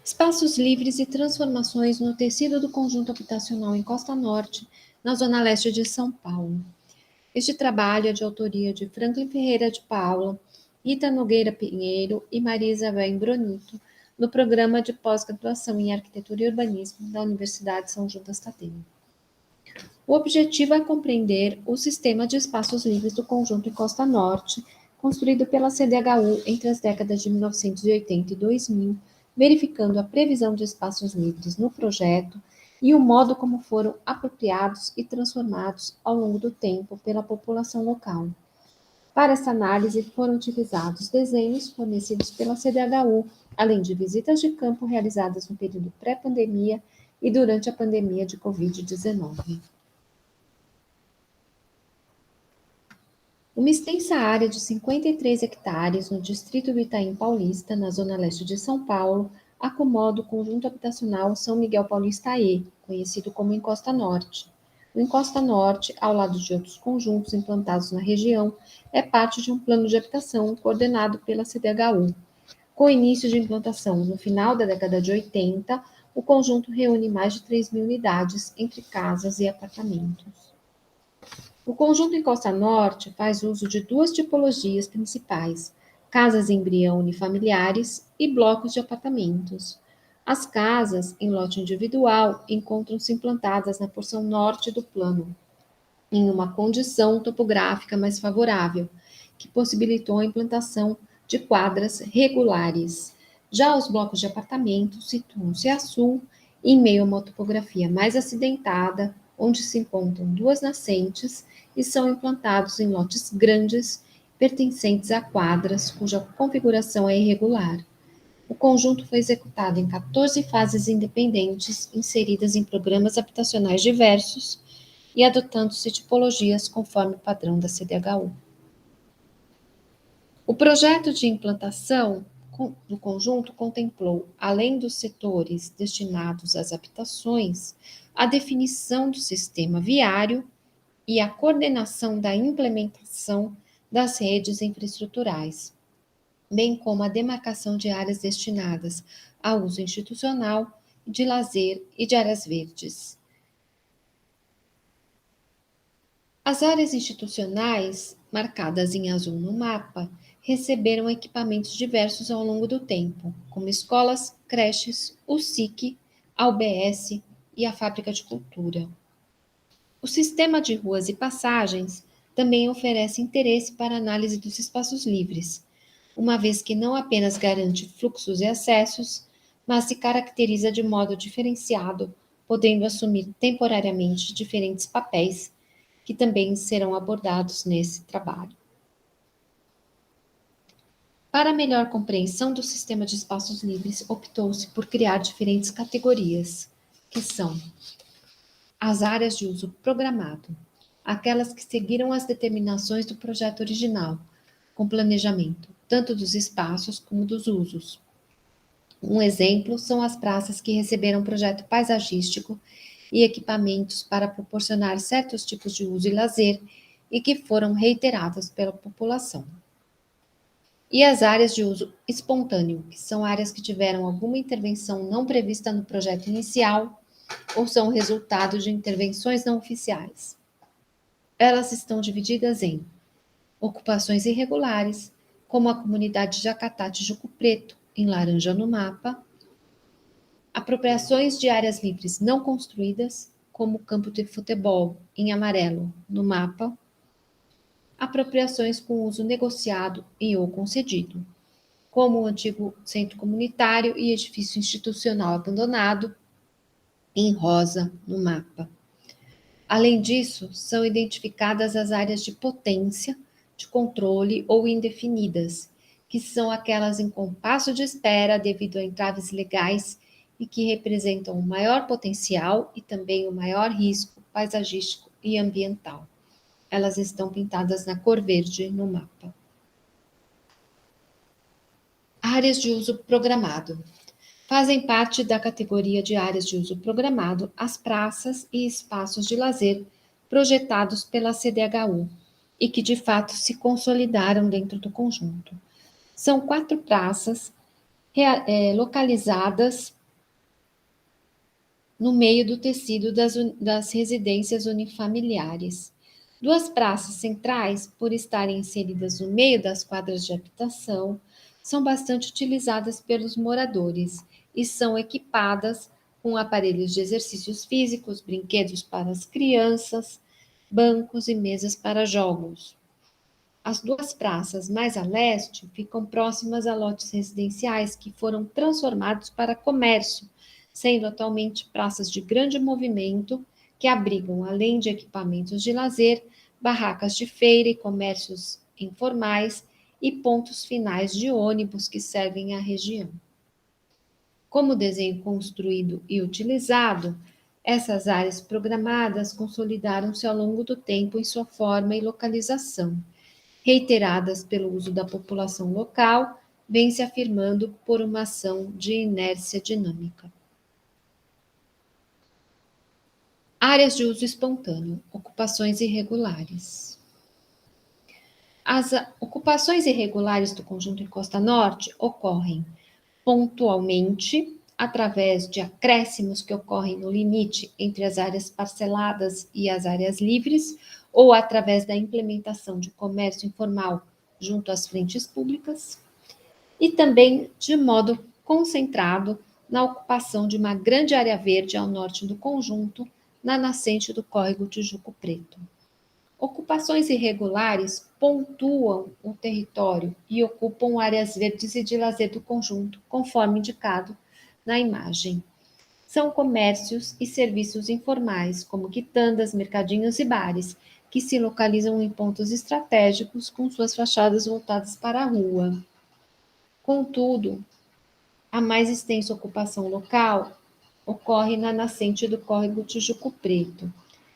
Espaços livres e transformações no tecido do conjunto habitacional em Costa Norte, na zona leste de São Paulo. Este trabalho é de autoria de Franklin Ferreira de Paula, Ita Nogueira Pinheiro e Maria Isabel Bronito, no programa de pós-graduação em Arquitetura e Urbanismo da Universidade São Judas Tadeu. O objetivo é compreender o sistema de espaços livres do conjunto em Costa Norte, construído pela CDHU entre as décadas de 1980 e 2000, verificando a previsão de espaços livres no projeto e o modo como foram apropriados e transformados ao longo do tempo pela população local. Para essa análise foram utilizados desenhos fornecidos pela CDHU, além de visitas de campo realizadas no período pré-pandemia e durante a pandemia de Covid-19. Uma extensa área de 53 hectares no distrito do Itaim Paulista, na zona leste de São Paulo, acomoda o conjunto habitacional São Miguel Paulista E, conhecido como Encosta Norte. O Encosta Norte, ao lado de outros conjuntos implantados na região, é parte de um plano de habitação coordenado pela CDHU. Com o início de implantação no final da década de 80, o conjunto reúne mais de 3.000 unidades entre casas e apartamentos. O conjunto Encosta Norte faz uso de duas tipologias principais: casas embrião unifamiliares e blocos de apartamentos. As casas, em lote individual, encontram-se implantadas na porção norte do plano, em uma condição topográfica mais favorável, que possibilitou a implantação de quadras regulares. Já os blocos de apartamentos situam-se a sul, em meio a uma topografia mais acidentada, onde se encontram duas nascentes e são implantados em lotes grandes, pertencentes a quadras, cuja configuração é irregular. O conjunto foi executado em 14 fases independentes, inseridas em programas habitacionais diversos e adotando-se tipologias conforme o padrão da CDHU. O projeto de implantação do conjunto contemplou, além dos setores destinados às habitações, a definição do sistema viário e a coordenação da implementação das redes infraestruturais, bem como a demarcação de áreas destinadas a uso institucional, de lazer e de áreas verdes. As áreas institucionais, marcadas em azul no mapa, receberam equipamentos diversos ao longo do tempo, como escolas, creches, o SIC, a UBS e a Fábrica de Cultura. O sistema de ruas e passagens também oferece interesse para a análise dos espaços livres, uma vez que não apenas garante fluxos e acessos, mas se caracteriza de modo diferenciado, podendo assumir temporariamente diferentes papéis, que também serão abordados nesse trabalho. Para melhor compreensão do sistema de espaços livres, optou-se por criar diferentes categorias, que são as áreas de uso programado, aquelas que seguiram as determinações do projeto original, com planejamento tanto dos espaços como dos usos. Um exemplo são as praças que receberam projeto paisagístico e equipamentos para proporcionar certos tipos de uso e lazer e que foram reiteradas pela população. E as áreas de uso espontâneo, que são áreas que tiveram alguma intervenção não prevista no projeto inicial ou são resultado de intervenções não oficiais. Elas estão divididas em ocupações irregulares, como a comunidade Jacatá Tijuco Preto, em laranja no mapa, apropriações de áreas livres não construídas, como o campo de futebol, em amarelo, no mapa, apropriações com uso negociado e ou concedido, como o antigo centro comunitário e edifício institucional abandonado, em rosa, no mapa. Além disso, são identificadas as áreas de potência, de controle ou indefinidas, que são aquelas em compasso de espera devido a entraves legais e que representam o maior potencial e também o maior risco paisagístico e ambiental. Elas estão pintadas na cor verde no mapa. Áreas de uso programado. Fazem parte da categoria de áreas de uso programado as praças e espaços de lazer projetados pela CDHU e que de fato se consolidaram dentro do conjunto. São 4 praças localizadas no meio do tecido das residências unifamiliares. Duas praças centrais, por estarem inseridas no meio das quadras de habitação, são bastante utilizadas pelos moradores e são equipadas com aparelhos de exercícios físicos, brinquedos para as crianças, bancos e mesas para jogos. As duas praças mais a leste ficam próximas a lotes residenciais que foram transformados para comércio, sendo atualmente praças de grande movimento que abrigam, além de equipamentos de lazer, barracas de feira e comércios informais e pontos finais de ônibus que servem à região. Como desenho construído e utilizado, essas áreas programadas consolidaram-se ao longo do tempo em sua forma e localização reiteradas pelo uso da população local, vem se afirmando por uma ação de inércia dinâmica. Áreas de uso espontâneo, ocupações irregulares. As ocupações irregulares do conjunto em Costa Norte ocorrem pontualmente, através de acréscimos que ocorrem no limite entre as áreas parceladas e as áreas livres, ou através da implementação de comércio informal junto às frentes públicas, e também de modo concentrado na ocupação de uma grande área verde ao norte do conjunto, na nascente do córrego Tijuco Preto. Ocupações irregulares pontuam o território e ocupam áreas verdes e de lazer do conjunto, conforme indicado na imagem. São comércios e serviços informais, como quitandas, mercadinhos e bares, que se localizam em pontos estratégicos com suas fachadas voltadas para a rua. Contudo, a mais extensa ocupação local ocorre na nascente do córrego Tijuco Preto.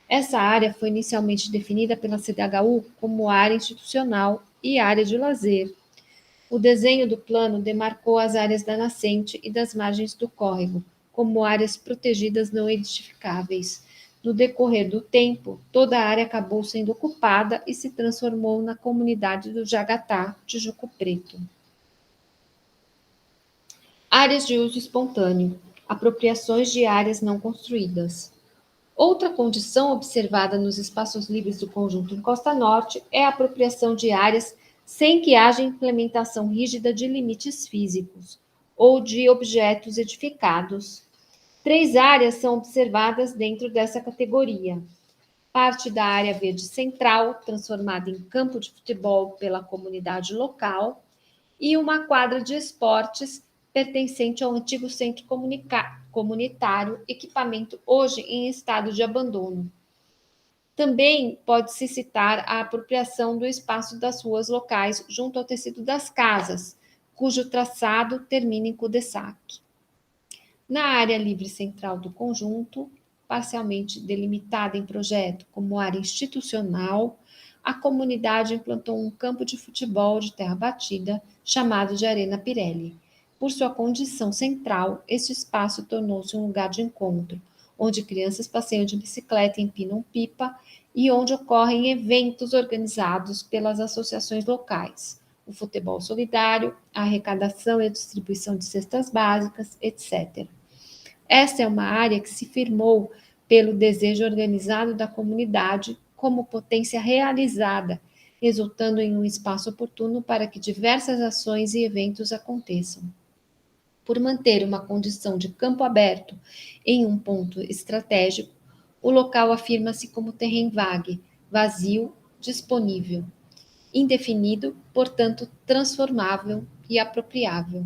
Essa área foi inicialmente definida pela CDHU como área institucional e área de lazer. O desenho do plano demarcou as áreas da nascente e das margens do córrego como áreas protegidas não edificáveis. No decorrer do tempo, toda a área acabou sendo ocupada e se transformou na comunidade do Jagatá, Tijuco Preto. Áreas de uso espontâneo, apropriações de áreas não construídas. Outra condição observada nos espaços livres do conjunto em Costa Norte é a apropriação de áreas sem que haja implementação rígida de limites físicos ou de objetos edificados. 3 áreas são observadas dentro dessa categoria. Parte da área verde central, transformada em campo de futebol pela comunidade local, e uma quadra de esportes pertencente ao antigo centro comunitário, equipamento hoje em estado de abandono. Também pode-se citar a apropriação do espaço das ruas locais junto ao tecido das casas, cujo traçado termina em cul-de-sac. Na área livre central do conjunto, parcialmente delimitada em projeto como área institucional, a comunidade implantou um campo de futebol de terra batida, chamado de Arena Pirelli. Por sua condição central, este espaço tornou-se um lugar de encontro, onde crianças passeiam de bicicleta e empinam pipa e onde ocorrem eventos organizados pelas associações locais, o futebol solidário, a arrecadação e a distribuição de cestas básicas, etc. Esta é uma área que se firmou pelo desejo organizado da comunidade como potência realizada, resultando em um espaço oportuno para que diversas ações e eventos aconteçam. Por manter uma condição de campo aberto em um ponto estratégico, o local afirma-se como terreno vague, vazio, disponível, indefinido, portanto transformável e apropriável.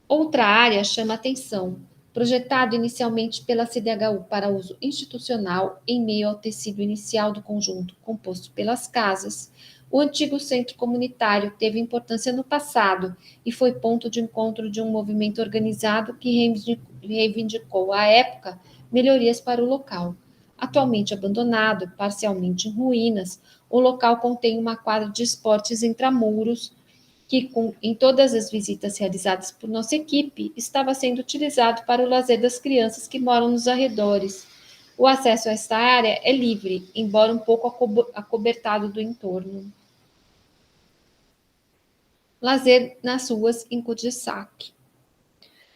Outra área chama atenção. Projetado inicialmente pela CDHU para uso institucional em meio ao tecido inicial do conjunto composto pelas casas, o antigo centro comunitário teve importância no passado e foi ponto de encontro de um movimento organizado que reivindicou, à época, melhorias para o local. Atualmente abandonado, parcialmente em ruínas, o local contém uma quadra de esportes intramuros, que em todas as visitas realizadas por nossa equipe, estava sendo utilizado para o lazer das crianças que moram nos arredores. O acesso a esta área é livre, embora um pouco acobertado do entorno. lazer nas ruas em cul-de-sac.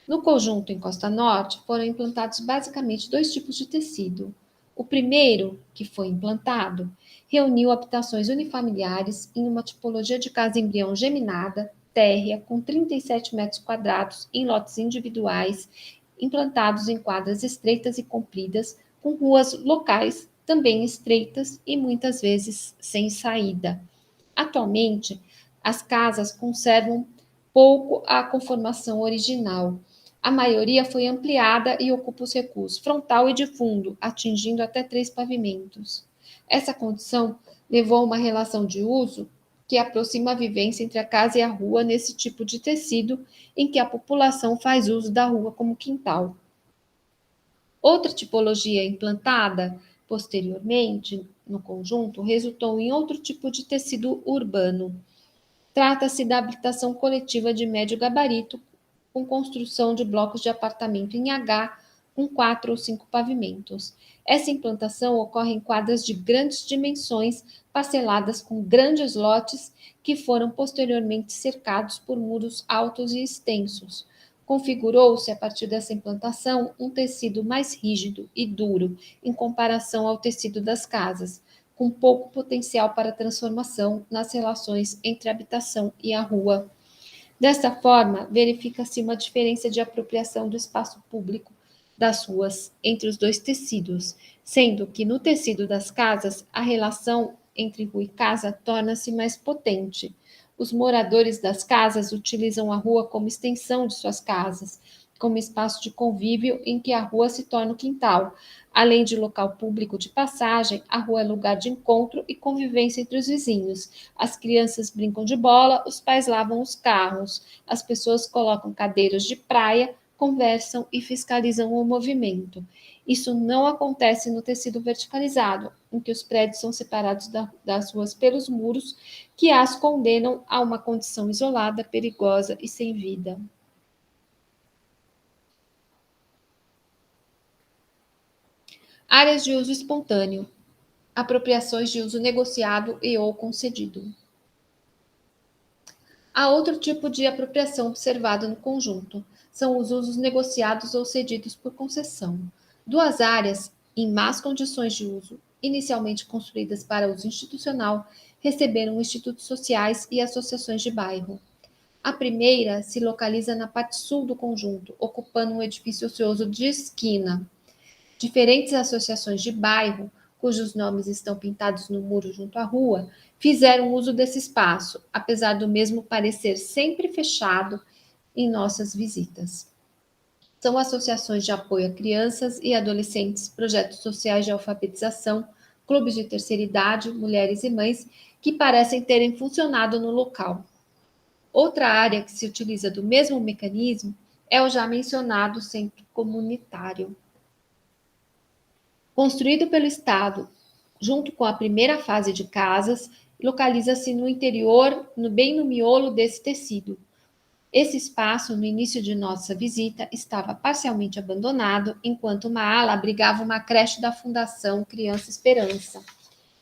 No conjunto em Costa Norte, foram implantados basicamente dois tipos de tecido. O primeiro, que foi implantado, reuniu habitações unifamiliares em uma tipologia de casa embrião geminada, térrea, com 37 metros quadrados em lotes individuais, implantados em quadras estreitas e compridas, com ruas locais também estreitas e muitas vezes sem saída. Atualmente, as casas conservam pouco a conformação original. A maioria foi ampliada e ocupa os recuos frontal e de fundo, atingindo até 3 pavimentos. Essa condição levou a uma relação de uso que aproxima a vivência entre a casa e a rua nesse tipo de tecido, em que a população faz uso da rua como quintal. Outra tipologia implantada posteriormente no conjunto resultou em outro tipo de tecido urbano. Trata-se da habitação coletiva de médio gabarito, com construção de blocos de apartamento em H, com 4 ou 5 pavimentos. Essa implantação ocorre em quadras de grandes dimensões, parceladas com grandes lotes, que foram posteriormente cercados por muros altos e extensos. Configurou-se, a partir dessa implantação, um tecido mais rígido e duro em comparação ao tecido das casas, com pouco potencial para transformação nas relações entre a habitação e a rua. Desta forma, verifica-se uma diferença de apropriação do espaço público das ruas entre os dois tecidos, sendo que no tecido das casas a relação entre rua e casa torna-se mais potente. Os moradores das casas utilizam a rua como extensão de suas casas, como espaço de convívio em que a rua se torna o quintal. Além de local público de passagem, a rua é lugar de encontro e convivência entre os vizinhos. As crianças brincam de bola, os pais lavam os carros, as pessoas colocam cadeiras de praia, conversam e fiscalizam o movimento. Isso não acontece no tecido verticalizado, em que os prédios são separados das ruas pelos muros, que as condenam a uma condição isolada, perigosa e sem vida. Áreas de uso espontâneo, apropriações de uso negociado e ou concedido. Há outro tipo de apropriação observado no conjunto: são os usos negociados ou cedidos por concessão. Duas áreas, em más condições de uso, inicialmente construídas para uso institucional, receberam institutos sociais e associações de bairro. A primeira se localiza na parte sul do conjunto, ocupando um edifício ocioso de esquina. Diferentes associações de bairro, cujos nomes estão pintados no muro junto à rua, fizeram uso desse espaço, apesar do mesmo parecer sempre fechado em nossas visitas. São associações de apoio a crianças e adolescentes, projetos sociais de alfabetização, clubes de terceira idade, mulheres e mães, que parecem terem funcionado no local. Outra área que se utiliza do mesmo mecanismo é o já mencionado centro comunitário. Construído pelo Estado junto com a primeira fase de casas, localiza-se no interior, bem no miolo desse tecido. Esse espaço, no início de nossa visita, estava parcialmente abandonado, enquanto uma ala abrigava uma creche da Fundação Criança Esperança.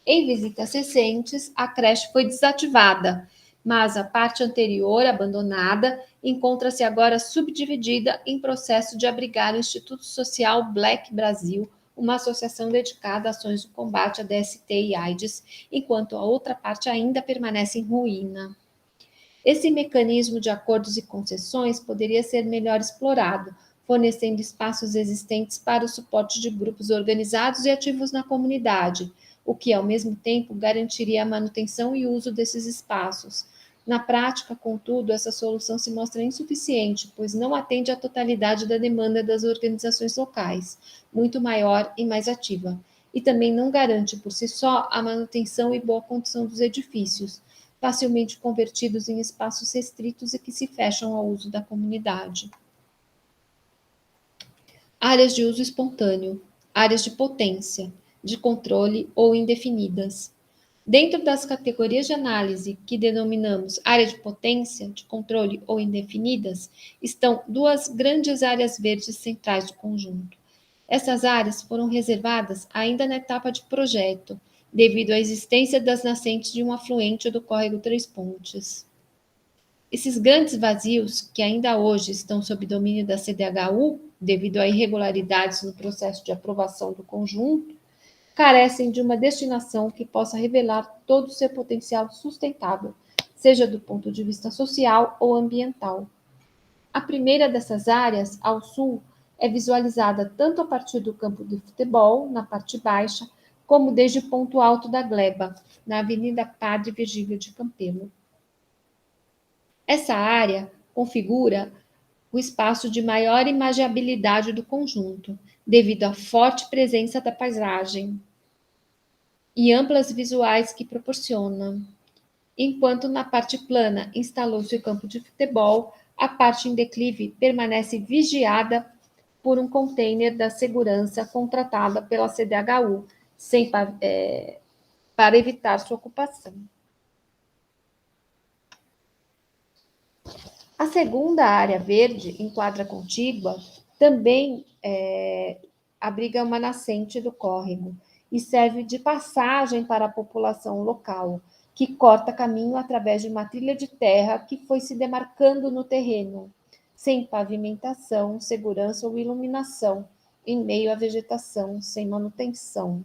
Em visitas recentes, a creche foi desativada, mas a parte anterior, abandonada, encontra-se agora subdividida em processo de abrigar o Instituto Social Black Brasil, uma associação dedicada a ações de combate à DST e AIDS, enquanto a outra parte ainda permanece em ruína. Esse mecanismo de acordos e concessões poderia ser melhor explorado, fornecendo espaços existentes para o suporte de grupos organizados e ativos na comunidade, o que, ao mesmo tempo, garantiria a manutenção e uso desses espaços. Na prática, contudo, essa solução se mostra insuficiente, pois não atende à totalidade da demanda das organizações locais, muito maior e mais ativa, e também não garante por si só a manutenção e boa condição dos edifícios, facilmente convertidos em espaços restritos e que se fecham ao uso da comunidade. Áreas de uso espontâneo, áreas de potência, de controle ou indefinidas. Dentro das categorias de análise que denominamos área de potência, de controle ou indefinidas, estão duas grandes áreas verdes centrais do conjunto. Essas áreas foram reservadas ainda na etapa de projeto, devido à existência das nascentes de um afluente do córrego Três Pontes. Esses grandes vazios, que ainda hoje estão sob domínio da CDHU, devido a irregularidades no processo de aprovação do conjunto, carecem de uma destinação que possa revelar todo o seu potencial sustentável, seja do ponto de vista social ou ambiental. A primeira dessas áreas, ao sul, é visualizada tanto a partir do campo de futebol, na parte baixa, como desde o ponto alto da gleba, na Avenida Padre Virgílio de Campelo. Essa área configura o espaço de maior imaginabilidade do conjunto, devido à forte presença da paisagem e amplas visuais que proporciona. Enquanto na parte plana instalou-se o campo de futebol, a parte em declive permanece vigiada por um container da segurança contratada pela CDHU, para evitar sua ocupação. A segunda área verde, em quadra contígua, também abriga uma nascente do córrego e serve de passagem para a população local, que corta caminho através de uma trilha de terra que foi se demarcando no terreno, sem pavimentação, segurança ou iluminação, em meio à vegetação, sem manutenção.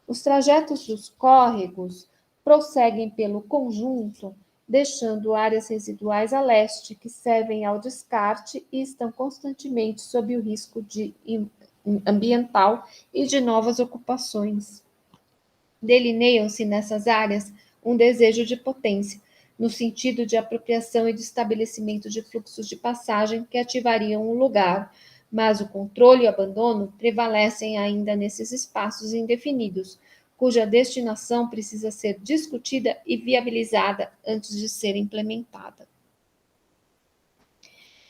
Os trajetos dos córregos prosseguem pelo conjunto, deixando áreas residuais a leste, que servem ao descarte e estão constantemente sob o risco ambiental e de novas ocupações. Delineiam-se nessas áreas um desejo de potência, no sentido de apropriação e de estabelecimento de fluxos de passagem que ativariam o lugar, mas o controle e o abandono prevalecem ainda nesses espaços indefinidos, cuja destinação precisa ser discutida e viabilizada antes de ser implementada.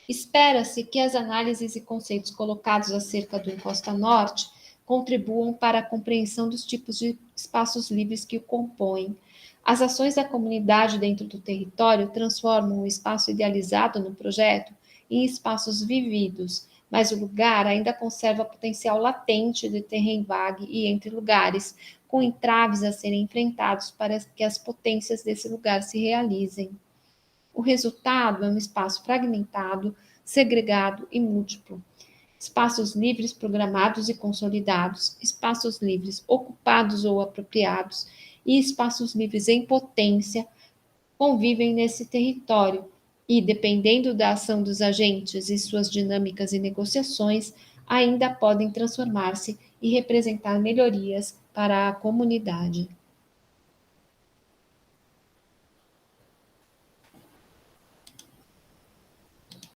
Espera-se que as análises e conceitos colocados acerca do Encosta Norte contribuam para a compreensão dos tipos de espaços livres que o compõem. As ações da comunidade dentro do território transformam o espaço idealizado no projeto em espaços vividos, mas o lugar ainda conserva potencial latente de terreno-vague e entre lugares, com entraves a serem enfrentados para que as potências desse lugar se realizem. O resultado é um espaço fragmentado, segregado e múltiplo. Espaços livres programados e consolidados, espaços livres ocupados ou apropriados e espaços livres em potência convivem nesse território e, dependendo da ação dos agentes e suas dinâmicas e negociações, ainda podem transformar-se e representar melhorias para a comunidade.